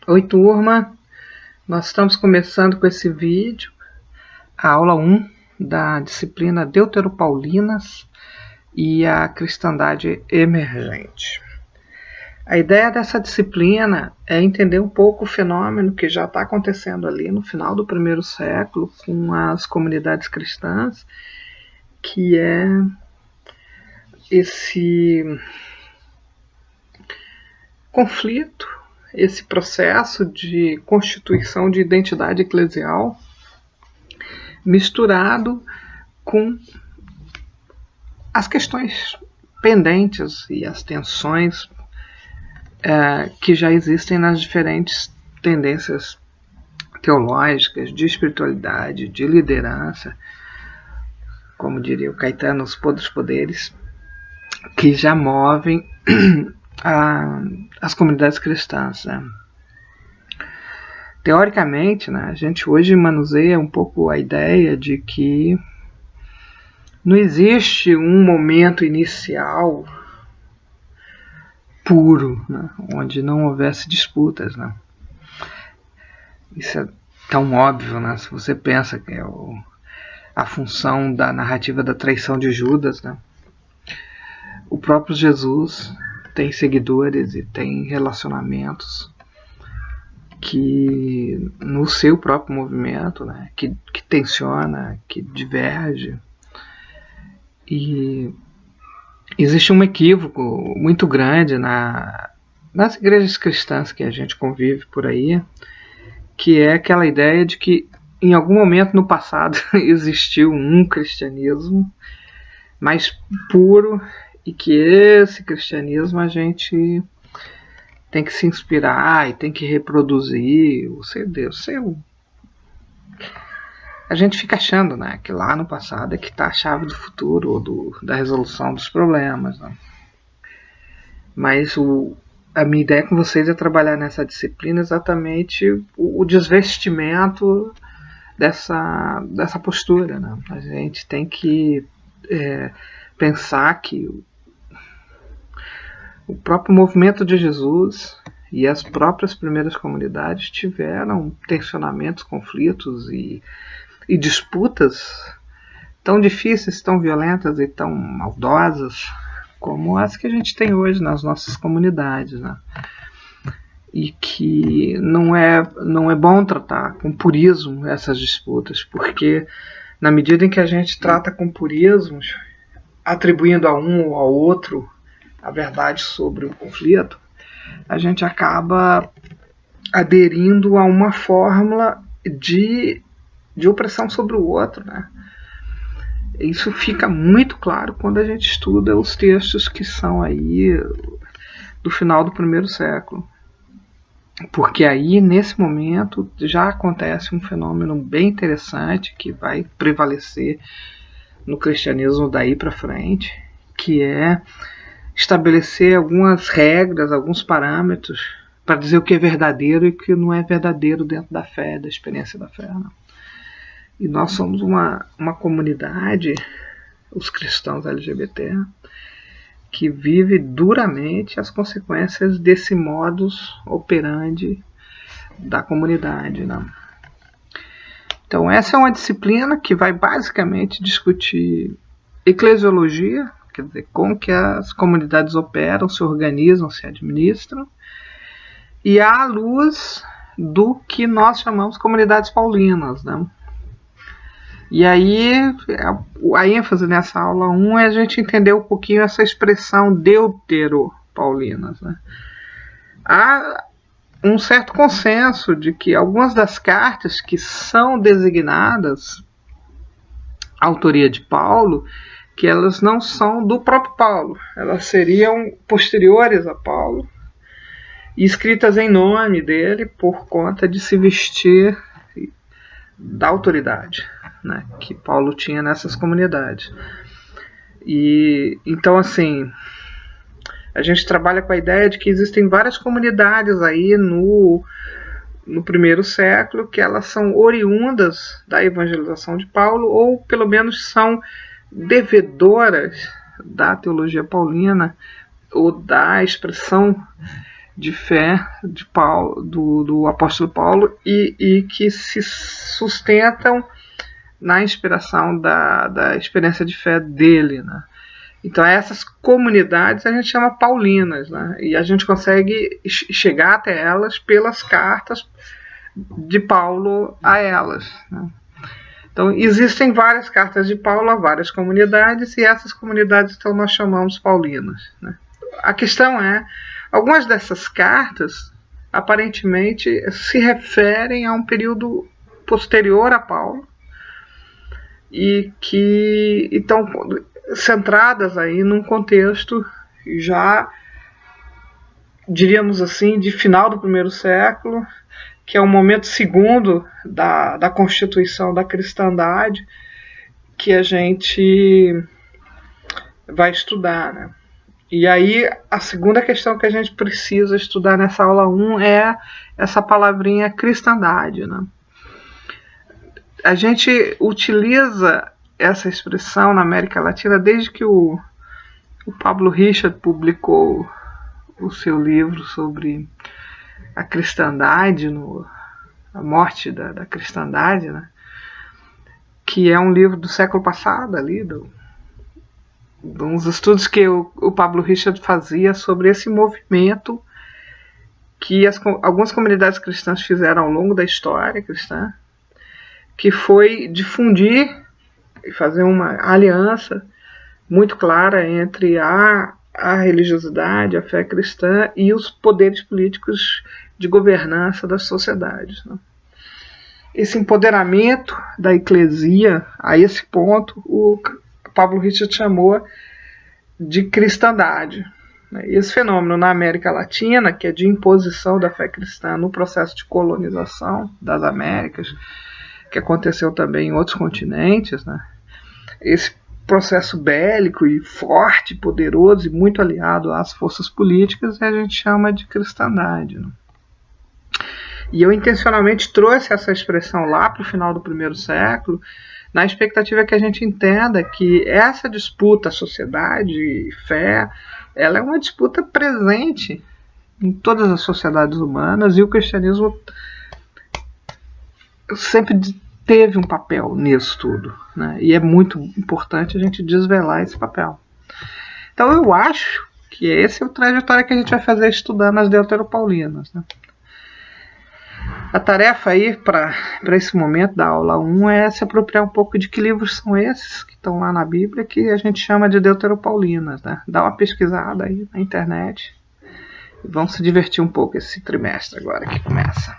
Oi, turma! Nós estamos começando com esse vídeo, a aula 1 da disciplina Deuteropaulinas e a Cristandade Emergente. A ideia dessa disciplina é entender um pouco o fenômeno que já está acontecendo ali no final do primeiro século com as comunidades cristãs, que é esse conflito, esse processo de constituição de identidade eclesial misturado com as questões pendentes e as tensões que já existem nas diferentes tendências teológicas, de espiritualidade, de liderança, como diria o Caetano, os podres poderes, que já movem as comunidades cristãs. Né? Teoricamente, né, a gente hoje manuseia um pouco a ideia de que não existe um momento inicial puro, né, onde não houvesse disputas. Né? Isso é tão óbvio, né, se você pensa que é a função da narrativa da traição de Judas. Né? O próprio Jesus tem seguidores e tem relacionamentos que no seu próprio movimento, né, que tensiona, que diverge. E existe um equívoco muito grande nas igrejas cristãs que a gente convive por aí, que é aquela ideia de que em algum momento no passado existiu um cristianismo mais puro e que esse cristianismo a gente tem que se inspirar e tem que reproduzir o seu Deus. A gente fica achando, né, que lá no passado é que está a chave do futuro ou da resolução dos problemas. Né? Mas a minha ideia com vocês é trabalhar nessa disciplina exatamente o desvestimento dessa postura. Né? A gente tem que pensar que o próprio movimento de Jesus e as próprias primeiras comunidades tiveram tensionamentos, conflitos e disputas tão difíceis, tão violentas e tão maldosas como as que a gente tem hoje nas nossas comunidades. Né? E que não é bom tratar com purismo essas disputas, porque na medida em que a gente trata com purismos, atribuindo a um ou ao outro a verdade sobre o conflito, a gente acaba aderindo a uma fórmula de opressão sobre o outro. Né? Isso fica muito claro quando a gente estuda os textos que são aí do final do primeiro século. Porque aí, nesse momento, já acontece um fenômeno bem interessante que vai prevalecer no cristianismo daí para frente, que é estabelecer algumas regras, alguns parâmetros para dizer o que é verdadeiro e o que não é verdadeiro dentro da fé, da experiência da fé. Né? E nós somos uma comunidade, os cristãos LGBT, que vive duramente as consequências desse modus operandi da comunidade. Né? Então essa é uma disciplina que vai basicamente discutir eclesiologia, quer dizer, como que as comunidades operam, se organizam, se administram, e à luz do que nós chamamos comunidades paulinas. Né? E aí, a ênfase nessa aula 1 é a gente entender um pouquinho essa expressão deuteropaulinas. Né? Há um certo consenso de que algumas das cartas que são designadas autoria de Paulo, que elas não são do próprio Paulo, elas seriam posteriores a Paulo e escritas em nome dele por conta de se vestir da autoridade, né, que Paulo tinha nessas comunidades. E então, assim, a gente trabalha com a ideia de que existem várias comunidades aí no primeiro século que elas são oriundas da evangelização de Paulo, ou pelo menos são devedoras da teologia paulina ou da expressão de fé de Paulo, do apóstolo Paulo e que se sustentam na inspiração da experiência de fé dele, né? Então essas comunidades a gente chama paulinas, né? E a gente consegue chegar até elas pelas cartas de Paulo a elas, né? Então existem várias cartas de Paulo a várias comunidades e essas comunidades então nós chamamos paulinas, né? A questão é, algumas dessas cartas aparentemente se referem a um período posterior a Paulo e que estão centradas aí num contexto já, diríamos assim, de final do primeiro século, que é o momento segundo da constituição da cristandade, que a gente vai estudar, né? E aí a segunda questão que a gente precisa estudar nessa aula 1 é essa palavrinha cristandade, né? A gente utiliza essa expressão na América Latina desde que o Pablo Richard publicou o seu livro sobre a cristandade, a morte da cristandade, né? Que é um livro do século passado, ali, uns estudos que o Pablo Richard fazia sobre esse movimento que algumas comunidades cristãs fizeram ao longo da história cristã, que foi difundir e fazer uma aliança muito clara entre a religiosidade, a fé cristã e os poderes políticos de governança das sociedades, né? Esse empoderamento da eclesia, a esse ponto, o Pablo Richard chamou de cristandade. Esse fenômeno na América Latina, que é de imposição da fé cristã no processo de colonização das Américas, que aconteceu também em outros continentes, né? Esse processo bélico e forte, poderoso e muito aliado às forças políticas, a gente chama de cristandade, né? E eu intencionalmente trouxe essa expressão lá para o final do primeiro século, na expectativa que a gente entenda que essa disputa sociedade e fé, ela é uma disputa presente em todas as sociedades humanas, e o cristianismo sempre teve um papel nisso tudo, né? E é muito importante a gente desvelar esse papel. Então eu acho que essa é a trajetória que a gente vai fazer estudando as deuteropaulinas, né? A tarefa aí para esse momento da aula 1 é se apropriar um pouco de que livros são esses que estão lá na Bíblia, que a gente chama de deuteropaulinas, né? Dá uma pesquisada aí na internet e vamos se divertir um pouco esse trimestre agora que começa.